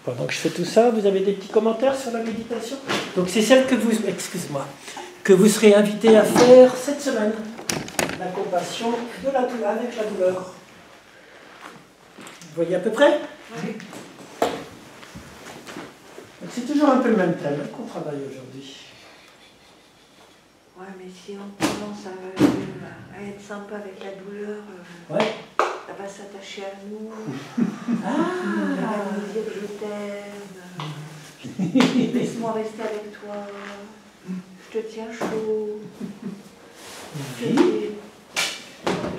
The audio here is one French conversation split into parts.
Pendant que je fais tout ça, vous avez des petits commentaires sur la méditation? Donc c'est celle que vous, excuse-moi, que vous serez invité à faire cette semaine. La compassion de la douleur, avec la douleur. Vous voyez à peu près? Oui. C'est toujours un peu le même thème qu'on travaille aujourd'hui. Ouais, mais si on commence à être sympa avec la douleur, Ouais. elle va s'attacher à nous. Ah. Elle va nous dire je t'aime. Laisse-moi rester avec toi. Je te tiens chaud. Oui.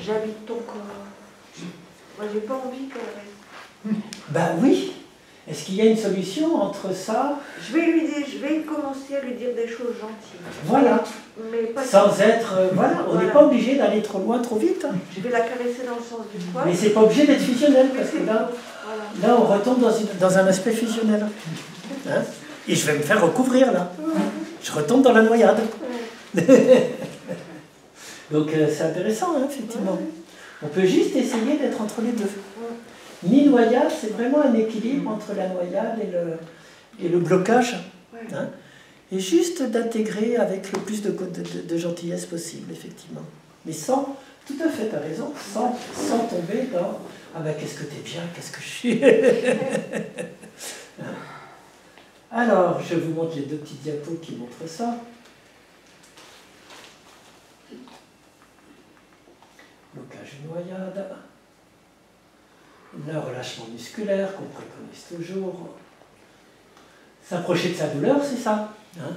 J'habite ton corps. Moi, j'ai pas envie qu'elle reste. Ben oui. Est-ce qu'il y a une solution entre ça? Je vais commencer à lui dire des choses gentilles. Voilà. Mais pas sans être... voilà, on n'est pas obligé d'aller trop loin, trop vite. Hein. Je vais la caresser dans le sens du poil. Mais c'est pas obligé d'être fusionnel, parce que là, là on retombe dans un aspect fusionnel. Hein? Et je vais me faire recouvrir, là. Je retombe dans la noyade. Donc c'est intéressant, hein, effectivement. On peut juste essayer d'être entre les deux. Ni noyade, c'est vraiment un équilibre entre la noyade et le blocage. Hein, et juste d'intégrer avec le plus de gentillesse possible, effectivement. Mais sans, tout à fait, tu as raison, sans tomber dans « Ah ben qu'est-ce que t'es bien, qu'est-ce que je suis ?» Alors, je vous montre les deux petites diapos qui montrent ça. Blocage et noyade. Le relâchement musculaire qu'on préconise toujours. S'approcher de sa douleur, c'est ça. Hein,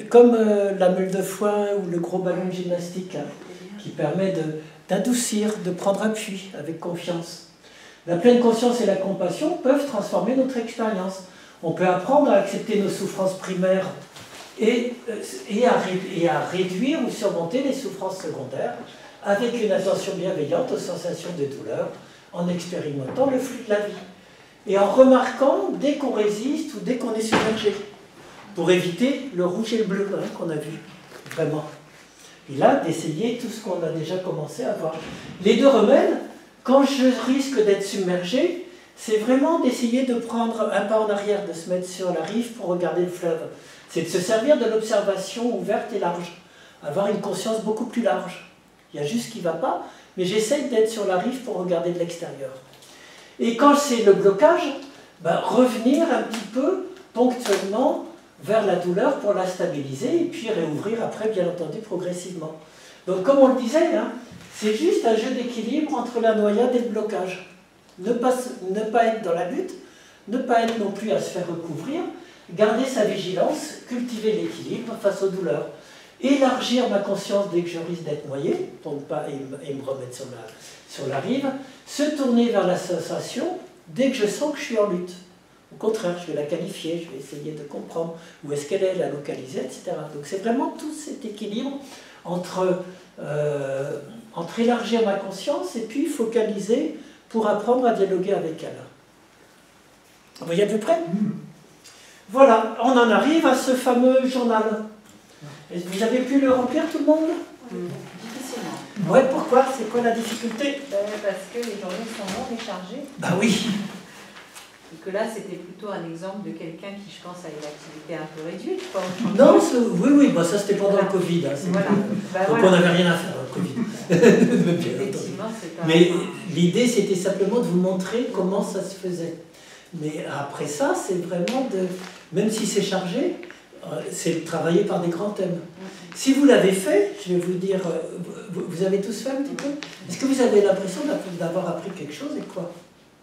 comme la meule de foin ou le gros ballon de gymnastique, hein, qui permet d'adoucir, de prendre appui avec confiance. La pleine conscience et la compassion peuvent transformer notre expérience. On peut apprendre à accepter nos souffrances primaires et à réduire ou surmonter les souffrances secondaires avec une attention bienveillante aux sensations de douleur, en expérimentant le flux de la vie. Et en remarquant dès qu'on résiste ou dès qu'on est submergé, pour éviter le rouge et le bleu hein, qu'on a vu, vraiment. Et là, d'essayer tout ce qu'on a déjà commencé à voir. Les deux remèdes, quand je risque d'être submergé, c'est vraiment d'essayer de prendre un pas en arrière, de se mettre sur la rive pour regarder le fleuve. C'est de se servir de l'observation ouverte et large, avoir une conscience beaucoup plus large. Il y a juste ce qui ne va pas, mais j'essaye d'être sur la rive pour regarder de l'extérieur. Et quand c'est le blocage, ben, revenir un petit peu ponctuellement vers la douleur pour la stabiliser et puis réouvrir après, bien entendu, progressivement. Donc, comme on le disait, hein, c'est juste un jeu d'équilibre entre la noyade et le blocage. Ne pas être dans la lutte, ne pas être non plus à se faire recouvrir, garder sa vigilance, cultiver l'équilibre face aux douleurs. Élargir ma conscience dès que je risque d'être noyé, pour ne pas et me remettre sur la rive, se tourner vers la sensation dès que je sens que je suis en lutte. Au contraire, je vais la qualifier, je vais essayer de comprendre où est-ce qu'elle est, la localiser, etc. Donc c'est vraiment tout cet équilibre entre élargir ma conscience et puis focaliser pour apprendre à dialoguer avec elle. Vous voyez à peu près? Voilà, on en arrive à ce fameux journal. Vous avez pu le remplir, tout le monde? Difficilement. Ouais, pourquoi? C'est quoi la difficulté? Parce que les journées sont longues et chargées. Bah oui. Et que là, c'était plutôt un exemple de quelqu'un qui, je pense, a une activité un peu réduite. Quoi, non, oui, bah ça c'était pendant le Covid. Hein, voilà. Donc on n'avait rien à faire, le Covid. Effectivement, c'est pas... Mais l'idée, c'était simplement de vous montrer comment ça se faisait. Mais après ça, c'est vraiment de... Même si c'est chargé, c'est de travailler par des grands thèmes. Si vous l'avez fait, je vais vous dire, vous avez tous fait un petit peu? Est-ce que vous avez l'impression d'avoir appris quelque chose et quoi?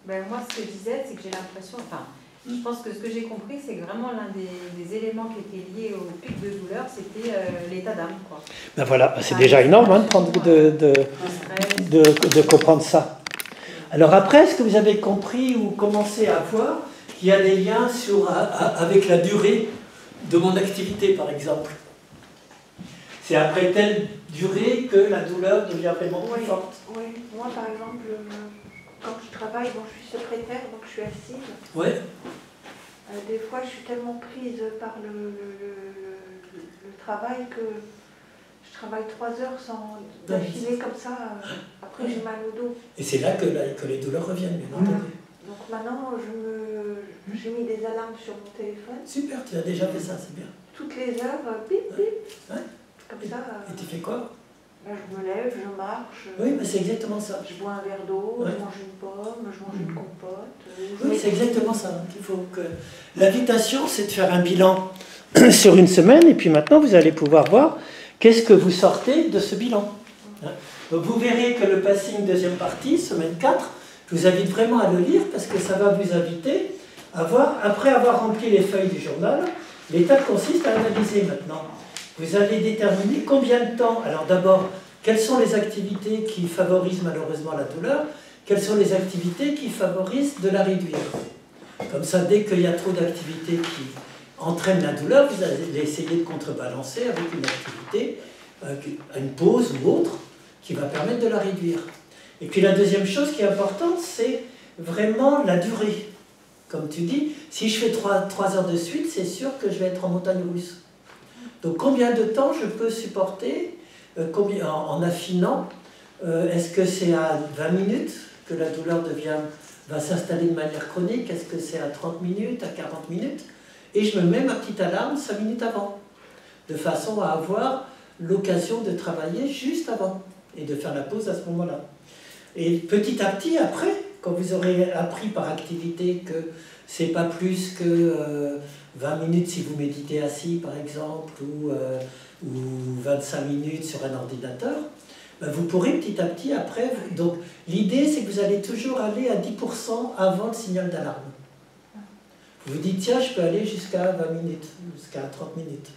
Ben, moi, ce que je disais, c'est que j'ai l'impression, enfin, je pense que ce que j'ai compris, c'est que vraiment l'un des éléments qui était lié au pic de douleur, c'était l'état d'âme, quoi. Ben voilà, c'est déjà énorme hein, de comprendre ça. Alors après, est-ce que vous avez compris ou commencé à voir qu'il y a des liens avec la durée de mon activité, par exemple? C'est après telle durée que la douleur devient vraiment plus forte. Oui, moi par exemple, quand je travaille, bon, je suis secrétaire, donc je suis assise. Ouais. Des fois, je suis tellement prise par le travail que je travaille 3 heures sans d'affilée comme ça. Après, j'ai mal au dos. Et c'est là que les douleurs reviennent, bien entendu. Donc maintenant, J'ai mis des alarmes sur mon téléphone. Super, tu as déjà fait ça, c'est bien. Toutes les heures, bip, bip. Ouais. Comme ça. Et tu fais quoi? Je me lève, je marche. Oui, mais c'est exactement ça. Je bois un verre d'eau, Ouais. je mange une pomme, je mange une compote. Oui, c'est exactement ça. Il faut que... L'invitation, c'est de faire un bilan sur une semaine, et puis maintenant, vous allez pouvoir voir qu'est-ce que vous sortez de ce bilan. Donc, vous verrez que le passing deuxième partie, semaine 4, je vous invite vraiment à le lire, parce que ça va vous inviter à voir, après avoir rempli les feuilles du journal, l'étape consiste à analyser maintenant. Vous allez déterminer combien de temps, alors d'abord, quelles sont les activités qui favorisent malheureusement la douleur, quelles sont les activités qui favorisent de la réduire. Comme ça, dès qu'il y a trop d'activités qui entraînent la douleur, vous allez essayer de contrebalancer avec une activité, une pause ou autre, qui va permettre de la réduire. Et puis la deuxième chose qui est importante, c'est vraiment la durée. Comme tu dis, si je fais 3 heures de suite, c'est sûr que je vais être en montagne russe. Donc combien de temps je peux supporter en affinant? Est-ce que c'est à 20 minutes que la douleur va s'installer de manière chronique? Est-ce que c'est à 30 minutes, à 40 minutes? Et je me mets ma petite alarme 5 minutes avant, de façon à avoir l'occasion de travailler juste avant et de faire la pause à ce moment-là. Et petit à petit, après, quand vous aurez appris par activité que c'est pas plus que 20 minutes si vous méditez assis, par exemple, ou 25 minutes sur un ordinateur, ben vous pourrez petit à petit, après... Donc, l'idée, c'est que vous allez toujours aller à 10% avant le signal d'alarme. Vous vous dites, tiens, je peux aller jusqu'à 20 minutes, jusqu'à 30 minutes.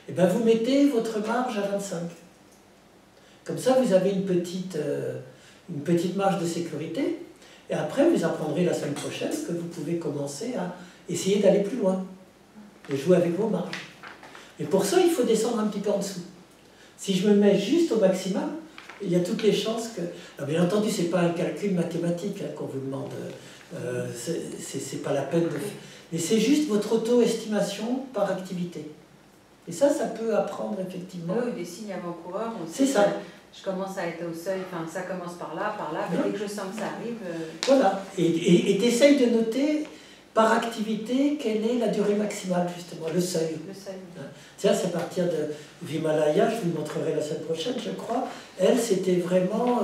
Et bien, vous mettez votre marge à 25. Comme ça, vous avez une petite marge de sécurité. Et après, vous apprendrez la semaine prochaine que vous pouvez commencer à essayer d'aller plus loin, de jouer avec vos marges. Mais pour ça, il faut descendre un petit peu en dessous. Si je me mets juste au maximum, il y a toutes les chances que... Alors, bien entendu, ce n'est pas un calcul mathématique qu'on vous demande. C'est pas la peine de... Mais c'est juste votre auto-estimation par activité. Et ça peut apprendre effectivement. Oui, des signes avant-coureurs. C'est ça. Je commence à être au seuil, enfin ça commence par là, mais dès que je sens que ça arrive... Voilà. Et tu essayes de noter par activité quelle est la durée maximale, justement, le seuil. Le seuil. Tiens, c'est à partir de Vimalaya, je vous montrerai la semaine prochaine, je crois. Elle, c'était vraiment...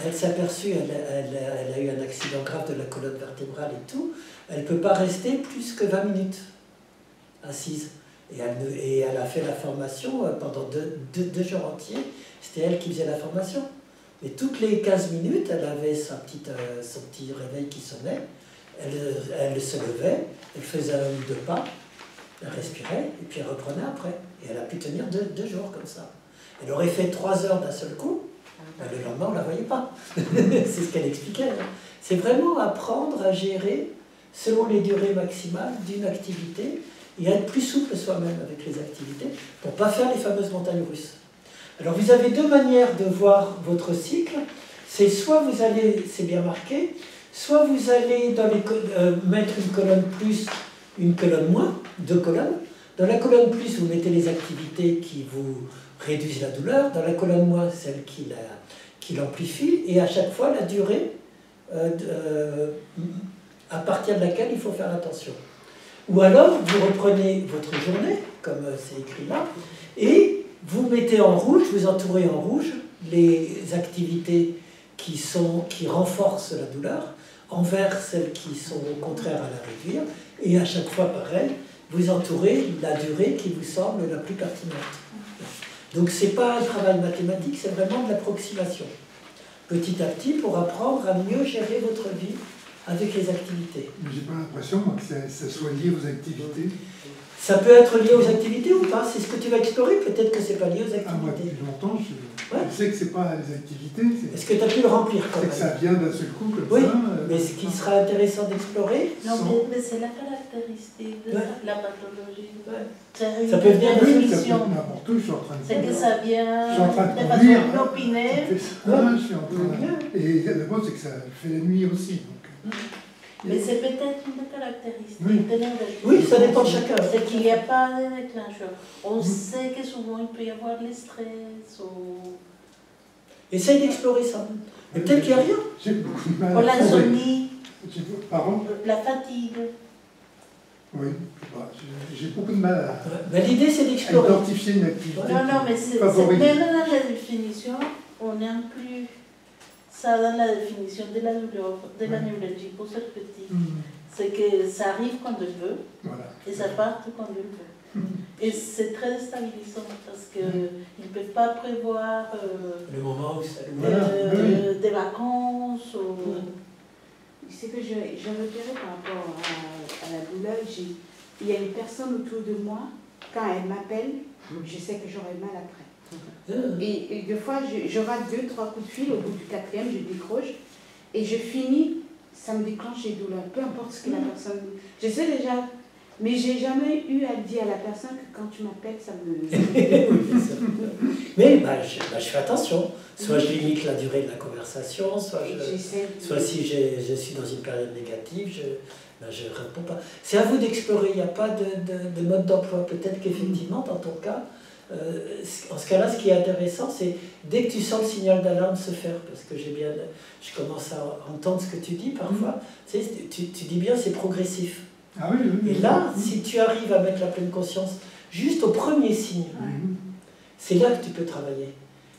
elle s'est aperçue, elle a eu un accident grave de la colonne vertébrale et tout. Elle ne peut pas rester plus que 20 minutes assise. Et elle a fait la formation pendant deux jours entiers. C'était elle qui faisait la formation. Et toutes les 15 minutes, elle avait son petit réveil qui sonnait. Elle se levait, elle faisait 1 ou 2 pas, elle respirait, et puis elle reprenait après. Et elle a pu tenir 2 jours comme ça. Elle aurait fait 3 heures d'un seul coup, le lendemain, on ne la voyait pas. C'est ce qu'elle expliquait. C'est vraiment apprendre à gérer selon les durées maximales d'une activité et à être plus souple soi-même avec les activités pour ne pas faire les fameuses montagnes russes. Alors vous avez 2 manières de voir votre cycle. C'est soit vous allez, c'est bien marqué, soit vous allez mettre une colonne plus, une colonne moins, 2 colonnes. Dans la colonne plus, vous mettez les activités qui vous réduisent la douleur. Dans la colonne moins, celle qui l'amplifie. Et à chaque fois, la durée à partir de laquelle il faut faire attention. Ou alors, vous reprenez votre journée, comme c'est écrit là, et vous mettez en rouge, vous entourez en rouge les activités qui renforcent la douleur, envers celles qui sont au contraire à la réduire, et à chaque fois, pareil, vous entourez la durée qui vous semble la plus pertinente. Donc, ce n'est pas un travail mathématique, c'est vraiment de l'approximation. Petit à petit, pour apprendre à mieux gérer votre vie avec les activités. Mais j'ai pas l'impression que ça soit lié aux activités. Ça peut être lié aux activités ou pas? C'est ce que tu vas explorer. Peut-être que c'est pas lié aux activités. Ah, moi, depuis longtemps, je sais que c'est pas les activités. Est-ce que tu as pu le remplir quand même? C'est que ça vient d'un seul coup comme oui, ça. mais ce qui sera intéressant d'explorer... Non, mais c'est la caractéristique de la pathologie. Ça peut venir de définition. N'importe où, je suis en train de c'est que ça vient je suis en train de de façon conduire. inopinée. Je suis en train de... Et le bon, c'est que ça fait la nuit aussi. Donc. Mais c'est peut-être une caractéristique. Oui. Oui, ça dépend de chacun. C'est qu'il n'y a pas de déclencheur. On sait que souvent il peut y avoir le stress ou... Essaye d'explorer ça. Mais peut-être qu'il n'y a rien. J'ai beaucoup de mal Ou l'insomnie, Pardon? la fatigue. Oui, j'ai beaucoup de mal Mais l'idée, c'est à d'explorer. identifier une activité. Non, non, mais c'est favorise. même dans la définition, on n'inclut ça dans la définition de la douleur, de la neurologie pour cette petite. C'est que ça arrive quand elle veut Voilà. et ça part quand elle veut. Et c'est très déstabilisant parce qu'ils ne peuvent pas prévoir Le moment où ça Voilà, oui. des vacances. Ce que je repérais par rapport à la douleur, il y a une personne autour de moi, quand elle m'appelle, je sais que j'aurai mal après. Et des fois, je rate 2-3 coups de fil, au bout du 4e, je décroche, et je finis, ça me déclenche les douleurs, peu importe ce que la personne dit. Je sais déjà, mais j'ai jamais eu à dire à la personne que quand tu m'appelles, ça me... Mais je fais attention. Soit je limite la durée de la conversation, soit si je suis dans une période négative, je ne réponds pas. C'est à vous d'explorer, il n'y a pas de mode d'emploi. Peut-être qu'effectivement, dans ton cas, en ce cas-là, ce qui est intéressant, c'est dès que tu sens le signal d'alarme se faire, parce que je commence à entendre ce que tu dis parfois, tu sais, tu dis bien c'est progressif. Ah oui, oui, Et là, si tu arrives à mettre la pleine conscience juste au premier signe, c'est là que tu peux travailler.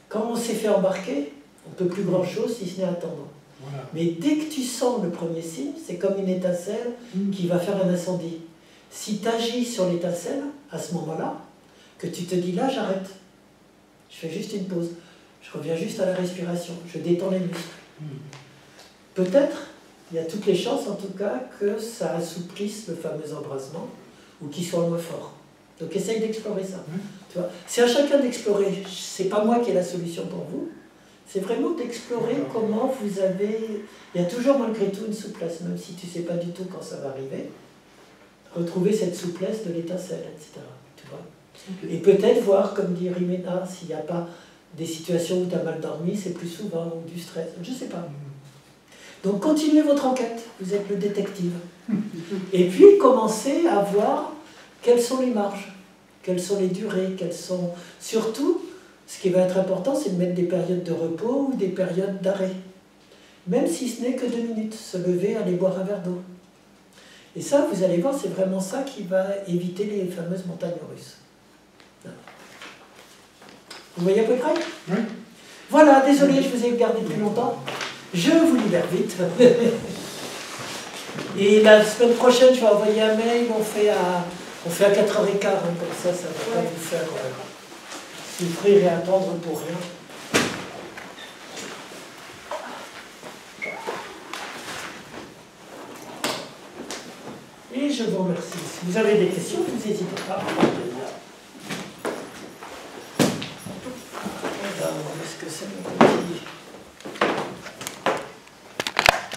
Quand on s'est fait embarquer, on ne peut plus grand-chose si ce n'est attendre. Voilà. Mais dès que tu sens le premier signe, c'est comme une étincelle qui va faire un incendie. Si tu agis sur l'étincelle, à ce moment-là, que tu te dis là, j'arrête. Je fais juste une pause. Je reviens juste à la respiration. Je détends les muscles. Peut-être, il y a toutes les chances en tout cas que ça assouplisse le fameux embrasement ou qu'il soit moins fort. Donc essaye d'explorer ça. Tu vois, c'est à chacun d'explorer. C'est pas moi qui ai la solution pour vous. C'est vraiment d'explorer comment vous avez... Il y a toujours malgré tout une souplesse, même si tu ne sais pas du tout quand ça va arriver. Retrouver cette souplesse de l'étincelle, etc. Tu vois. Et peut-être voir, comme dit Rimena, s'il n'y a pas des situations où tu as mal dormi, c'est plus souvent, ou du stress, je ne sais pas. Donc continuez votre enquête, vous êtes le détective. Et puis commencez à voir quelles sont les marges, quelles sont les durées, quelles sont... Surtout, ce qui va être important, c'est de mettre des périodes de repos ou des périodes d'arrêt. Même si ce n'est que 2 minutes, se lever, aller boire un verre d'eau. Et ça, vous allez voir, c'est vraiment ça qui va éviter les fameuses montagnes russes. Vous voyez à peu près? Oui. Voilà, désolé, je vous ai gardé plus longtemps. Je vous libère vite. Et la semaine prochaine, je vais envoyer un mail, on fait à 4h15, hein, comme ça ne va pas vous faire souffrir et attendre pour rien. Et je vous remercie. Si vous avez des questions, vous n'hésitez pas.